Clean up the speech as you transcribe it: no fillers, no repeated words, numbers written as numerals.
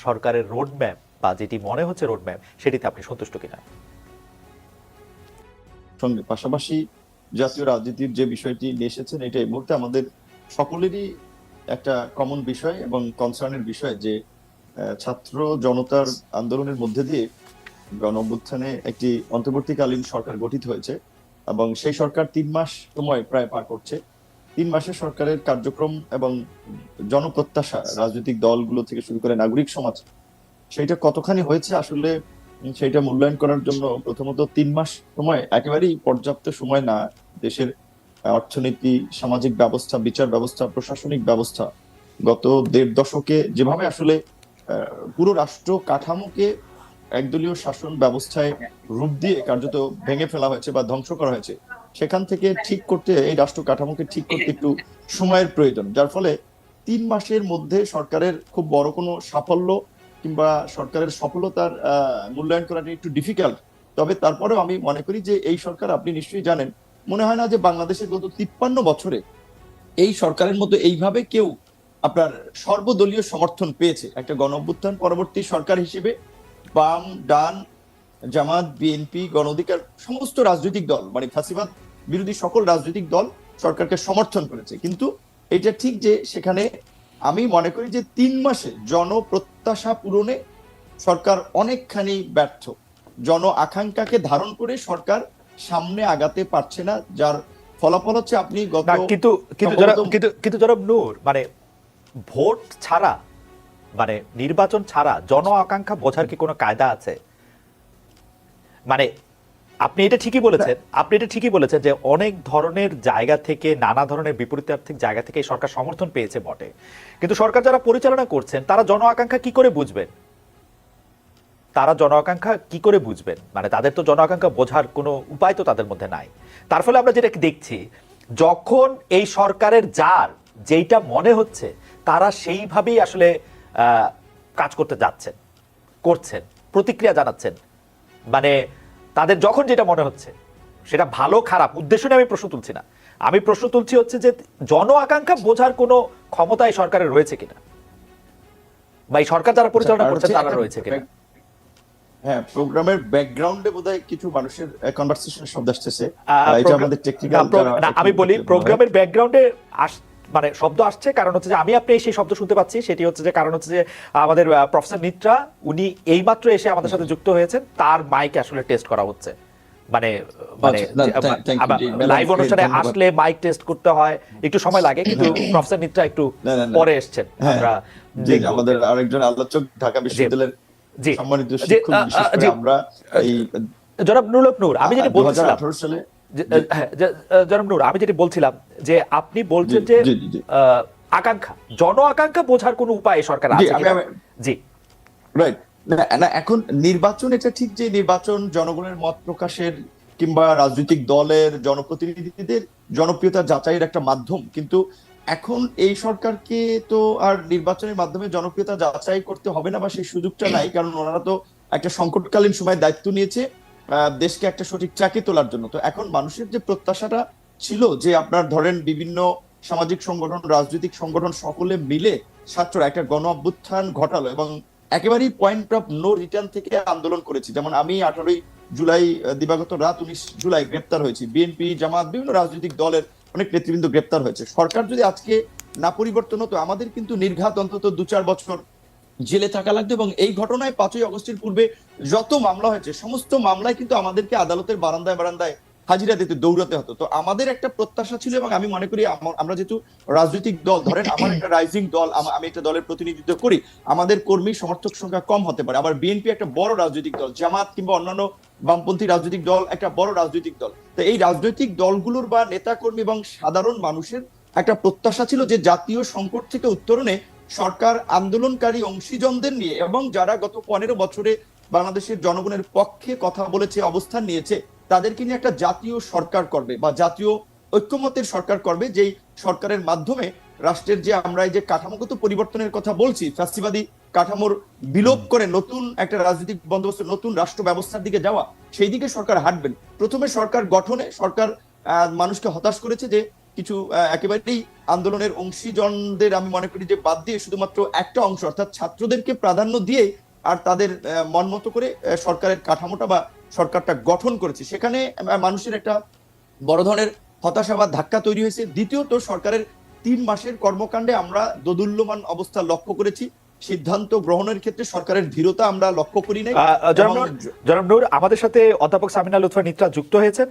সরকারের রোডম্যাপ বা যেটি মনে হচ্ছে রোডম্যাপ সেটিতে আপনি সন্তুষ্ট কিনা? সঙ্গে পাশাপাশি জাতীয় রাজনীতির যে বিষয়টি নিয়ে এসেছেন, এটা এই মুহূর্তে আমাদের সকলেরই একটা কমন বিষয় এবং কনসার্নের বিষয় যে ছাত্র জনতার আন্দোলনের মধ্যে দিয়ে গণ অভ্যুত্থানে একটি অন্তর্বর্তীকালীন সরকার গঠিত হয়েছে এবং সেই সরকার 3 মাস সময় প্রায় পার করছে। 3 মাসে সরকারের কার্যক্রম এবং জনপ্রত্যাশা রাজনৈতিক দলগুলো থেকে শুরু করে নাগরিক সমাজ সেইটা কতখানি হয়েছে আসলে সেইটা মূল্যায়ন করার জন্য প্রথমত 3 মাস সময় একেবারেই পর্যাপ্ত সময় না। দেশের অর্থনীতি, সামাজিক ব্যবস্থা, বিচার ব্যবস্থা, প্রশাসনিক ব্যবস্থা গত 1.5 দশকে যেভাবে আসলে পুরো রাষ্ট্র কাঠামোকে একদলীয় শাসন ব্যবস্থায় রূপ দিয়ে কার্যত ভেঙে ফেলা হয়েছে বা ধ্বংস করা হয়েছে, সেখান থেকে ঠিক করতে, এই রাষ্ট্র কাঠামোকে ঠিক করতে একটু সময়ের প্রয়োজন। যার ফলে 3 মাসের মধ্যে সরকারের খুব বড় কোনো সাফল্য কিংবা সরকারের সফলতার মূল্যায়ন করাটা একটু ডিফিকাল্ট। তবে তারপরেও আমি মনে করি যে এই সরকার, আপনি নিশ্চয়ই জানেন, মনে হয় না যে বাংলাদেশের গত 53 বছরে এই সরকারের মতো এইভাবে কেউ আপনার সর্বদলীয় সমর্থন পেয়েছে। একটা গণ অভ্যুত্থান পরবর্তী সরকার হিসেবে বাম, ডান, জামাত, বিএনপি, গণ অধিকার সমস্ত রাজনৈতিক দল, মানে ফাঁসিবাদ বিরোধী সকল রাজনৈতিক দল সরকারকে সমর্থন করেছে। কিন্তু এটা ঠিক যে সেখানে আমি মনে করি যে 3 মাসে জনপ্রত্যাশা পূরণে সরকার অনেকখানি ব্যর্থ। জন আকাঙ্ক্ষাকে ধারণ করে সরকার সামনে আগাতে পারছে না, যার ফলাফল হচ্ছে আপনি গত কিন্তু কিন্তু জনাব নূর, মানে ভোট ছাড়া, মানে নির্বাচন ছাড়া জন আকাঙ্ক্ষা বোঝার কি কোনো কায়দা আছে? মানে আপনি এটা ঠিকই বলেছেন যে অনেক ধরনের জায়গা থেকে, নানা ধরনের বিপরীতার্থিক জায়গা থেকে এই সরকার সমর্থন পেয়েছে বটে, কিন্তু সরকার যারা পরিচালনা করছেন তারা জন আকাঙ্ক্ষা কি করে বুঝবেন? মানে তাদের তো জন আকাঙ্ক্ষা বোঝার কোনো উপায় তো তাদের মধ্যে নাই। তার ফলে আমরা যেটা দেখছি, যখন এই সরকারের যার যেইটা মনে হচ্ছে তারা সেইভাবেই আসলে কাজ করতে করছেন, প্রতিক্রিয়া জানাচ্ছেন। মানে তাদের যখন যেটা মনে হচ্ছে, সেটা ভালো খারাপ উদ্দেশ্য নিয়ে আমি প্রশ্ন তুলছি না, আমি প্রশ্ন তুলছি হচ্ছে যে জন আকাঙ্ক্ষা বোঝার কোনো ক্ষমতা এই সরকারের রয়েছে কিনা, বা এই সরকার যারা পরিচালনা করছে তারা রয়েছে কিনা। হ্যাঁ, প্রোগ্রামের ব্যাকগ্রাউন্ডে বোধহয় কিছু মানুষের কনভারসেশন শব্দ আসছে, এটা আমাদের টেকনিক্যাল। আমি বলি প্রোগ্রামের ব্যাকগ্রাউন্ডে মানে শব্দ আসছে, কারণ হচ্ছে যে আমি আপনি সেই শব্দ শুনতে পাচ্ছি, সেটি হচ্ছে যে কারণ হচ্ছে যে আমাদের প্রফেসর নিত্রা উনি এইমাত্র এসে আমাদের সাথে যুক্ত হয়েছেন, তার মাইক আসলে টেস্ট করা হচ্ছে। মানে লাইভ অনুষ্ঠানে আসলে মাইক টেস্ট করতে হয়, একটু সময় লাগে, কিন্তু প্রফেসর নিত্রা একটু পরে এসেছেন। আমরা আমাদের আরেকজন আলোচক ঢাকা বিশ্ববিদ্যালয়ের সম্মানিত শিক্ষক, বিশেষ করে আমরা এই জনাব নুরুল নূর, আমি যেটা বলছিলাম 2018 সালে, জনাব নূর, আমি যেটা বলছিলাম যে আপনি বলছেন যে আকাঙ্ক্ষা, জন আকাঙ্ক্ষা বোঝার কোন উপায় সরকার আছে কিনা? জি, রাইট। না, এখন নির্বাচন, এটা ঠিক যে নির্বাচন জনগণের মত প্রকাশের কিংবা রাজনৈতিক দলের জনপ্রতিনিধিদের জনপ্রিয়তা যাচাইয়ের একটা মাধ্যম, কিন্তু এখন এই সরকারকে তো আর নির্বাচনের মাধ্যমে জনপ্রিয়তা যাচাই করতে হবে না, বা সেই সুযোগটা নাই, কারণ ওনারা তো একটা সংকটকালীন সময় দায়িত্ব নিয়েছে দেশকে একটা সঠিক ট্র্যাকে তোলার জন্য। তো এখন মানুষের যে প্রত্যাশাটা ছিল যে আপনার ধরেন বিভিন্ন সামাজিক সংগঠন, রাজনৈতিক সংগঠন সকলে মিলে ছাত্ররা একটা গণ অভ্যুত্থান ঘটালো এবং একেবারেই পয়েন্ট অফ নো রিটার্ন থেকে আন্দোলন করেছি। যেমন আমি 18ই জুলাই দিবাগত রাত 19 জুলাই গ্রেপ্তার হয়েছি, বিএনপি, জামাত, বিভিন্ন রাজনৈতিক দলের অনেক নেতৃবৃন্দ গ্রেপ্তার হয়েছে। সরকার যদি আজকে না পরিবর্তন হতো, আমাদের কিন্তু নির্ঘাত অন্তত 2-4 বছর জেলে থাকা লাগতো। এবং এই ঘটনায় 5ই আগস্টের পূর্বে যত মামলা হয়েছে, সমস্ত মামলায় কিন্তু আমাদেরকে আদালতের বারান্দায় বারান্দায় হাজিরা দিতে দৌড়াতে হতো। তো আমাদের একটা প্রত্যাশা ছিল, এবং আমি মনে করি আমরা যেহেতু রাজনৈতিক দল, ধরেন আমার একটা রাইজিং দল, আমি একটা দলের প্রতিনিধিত্ব করি, আমাদের কর্মী সমর্থক সংখ্যা কম হতে পারে, আবার বিএনপি একটা বড় রাজনৈতিক দল, জামাত কিংবা অন্যান্য বামপন্থী রাজনৈতিক দল একটা বড় রাজনৈতিক দল। তো এই রাজনৈতিক দলগুলোর বা নেতা কর্মী এবং সাধারণ মানুষের একটা প্রত্যাশা ছিল যে জাতীয় সংকট থেকে উত্তরণে সরকার আন্দোলনকারী অংশীজনদের নিয়ে, এবং যারা গত 15 বছরে বাংলাদেশের জনগণের পক্ষে কথা বলেছে, অবস্থান নিয়েছে, তাদেরকে নিয়ে একটা জাতীয় সরকার করবে বা জাতীয় ঐক্যমতের সরকার করবে, যেই সরকারের মাধ্যমে রাষ্ট্রের যে আমরা এই যে কাঠামোগত পরিবর্তনের কথা বলছি, ফ্যাসিবাদী কাঠামোর বিলোপ করে নতুন একটা রাজনৈতিক বন্দোবস্ত, নতুন রাষ্ট্র ব্যবস্থার দিকে যাওয়া, সেই দিকে সরকার হাঁটবেন। প্রথমে সরকার গঠনে সরকার মানুষকে হতাশ করেছে যে কিছু একেবারেই আন্দোলনের অংশীজনদের আমি মনে করি যে বাদ দিয়ে শুধুমাত্র একটা অংশ অর্থাৎ ছাত্রদেরকে প্রাধান্য দিয়ে আর তাদের মন মতো করে সরকারের কাঠামোটা বা সরকারটা গঠন করেছে, সেখানে মানুষের একটা বড় ধরনের হতাশা বা ধাক্কা তৈরি হয়েছে। দ্বিতীয়ত, সরকারের 3 মাসের কর্মকাণ্ডে আমরা দোদুল্যমান অবস্থা লক্ষ্য করেছি। সিদ্ধান্ত গ্রহণের ক্ষেত্রে সরকারের ধীরতা আমরা লক্ষ্য করি নাই। জনাব নূর, আমাদের সাথে অধ্যাপক সামিনা লুৎফা নিত্রা যুক্ত হয়েছেন।